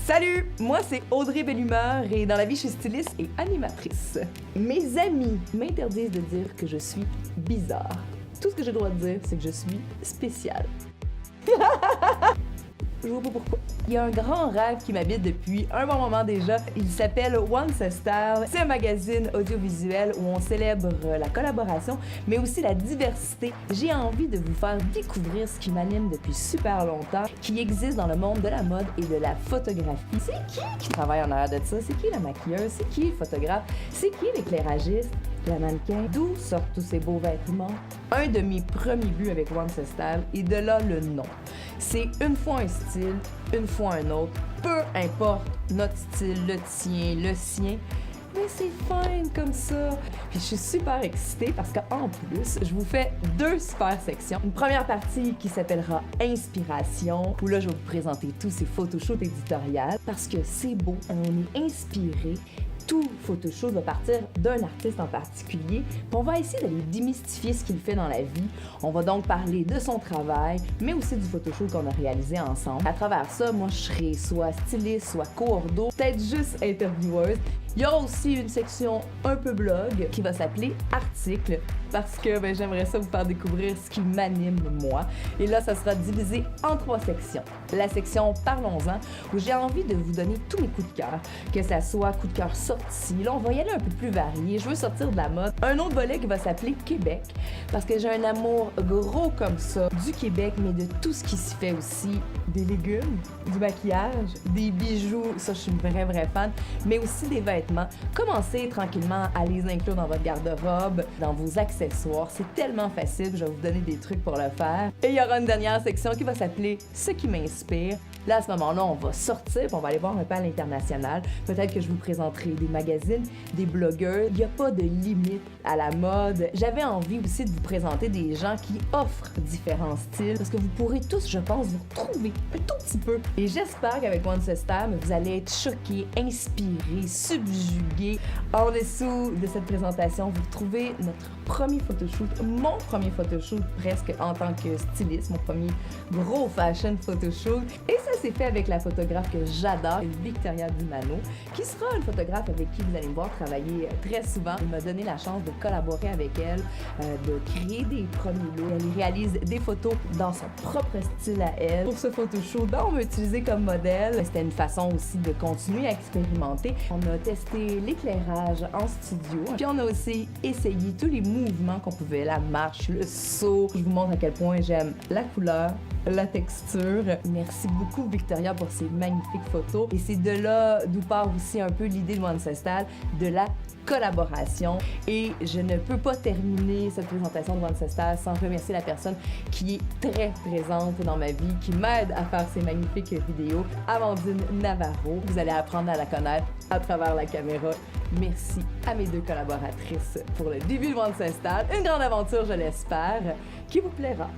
Salut! Moi, c'est Audrey Bellumeur et dans la vie, je suis styliste et animatrice. Mes amis m'interdisent de dire que je suis bizarre. Tout ce que j'ai le droit de dire, c'est que je suis spéciale. Je vois pas pourquoi. Il y a un grand rêve qui m'habite depuis un bon moment déjà. Il s'appelle Oncestyle. C'est un magazine audiovisuel où on célèbre la collaboration, mais aussi la diversité. J'ai envie de vous faire découvrir ce qui m'anime depuis super longtemps, qui existe dans le monde de la mode et de la photographie. C'est qui travaille en arrière de ça? C'est qui la maquilleuse? C'est qui le photographe? C'est qui l'éclairagiste? La mannequin? D'où sortent tous ces beaux vêtements? Un de mes premiers buts avec Oncestyle, et de là le nom. C'est une fois un style, une fois un autre, peu importe notre style, le tien, le sien, mais c'est fun comme ça. Puis je suis super excitée parce qu'en plus, je vous fais deux super sections. Une première partie qui s'appellera Inspiration, où là je vais vous présenter tous ces photoshoots éditoriales parce que c'est beau, on est inspiré. Tout photoshoot va partir d'un artiste en particulier, puis on va essayer d'aller démystifier ce qu'il fait dans la vie. On va donc parler de son travail, mais aussi du photoshoot qu'on a réalisé ensemble. À travers ça, moi, je serai soit styliste, soit co-ordo, peut-être juste intervieweuse. Il y aura aussi une section un peu blog qui va s'appeler Articles parce que j'aimerais ça vous faire découvrir ce qui m'anime moi. Et là, ça sera divisé en trois sections. La section Parlons-en, où j'ai envie de vous donner tous mes coups de cœur, que ça soit coup de cœur sorti. Là, on va y aller un peu plus varié. Je veux sortir de la mode. Un autre volet qui va s'appeler Québec, parce que j'ai un amour gros comme ça du Québec, mais de tout ce qui s'y fait aussi. Des légumes, du maquillage, des bijoux, ça je suis une vraie fan, mais aussi des vêtements. Commencez tranquillement à les inclure dans votre garde-robe, dans vos accessoires. C'est tellement facile, je vais vous donner des trucs pour le faire. Et il y aura une dernière section qui va s'appeler Ce qui m'inspire. Là, à ce moment-là, on va sortir, puis on va aller voir un peu à l'international. Peut-être que je vous présenterai des magazines, des blogueurs. Il n'y a pas de limite à la mode. J'avais envie aussi de vous présenter des gens qui offrent différents styles, parce que vous pourrez tous, je pense, vous retrouver un tout petit peu. Et j'espère qu'avec Oncestyle, vous allez être choqués, inspirés, subjugués. En dessous de cette présentation, vous retrouvez notre premier photoshoot, mon premier photoshoot presque en tant que styliste, mon premier gros fashion photoshoot. Et ça s'est fait avec la photographe que j'adore, Victoria Dumano, qui sera une photographe avec qui vous allez me voir travailler très souvent. Elle m'a donné la chance de collaborer avec elle, de créer des premiers looks. Elle réalise des photos dans son propre style à elle. Pour ce photoshoot, on m'a utilisé comme modèle. C'était une façon aussi de continuer à expérimenter. On a testé l'éclairage en studio, puis on a aussi essayé tous les mouvements qu'on pouvait, la marche, le saut. Je vous montre à quel point j'aime la couleur, la texture. Merci beaucoup Victoria pour ces magnifiques photos. Et c'est de là d'où part aussi un peu l'idée de Oncestyle, de la collaboration. Et je ne peux pas terminer cette présentation de Oncestyle sans remercier la personne qui est très présente dans ma vie, qui m'aide à faire ces magnifiques vidéos, Amandine Navarro. Vous allez apprendre à la connaître à travers la caméra. Merci à mes deux collaboratrices pour le début de Oncestyle. Une grande aventure, je l'espère, qui vous plaira.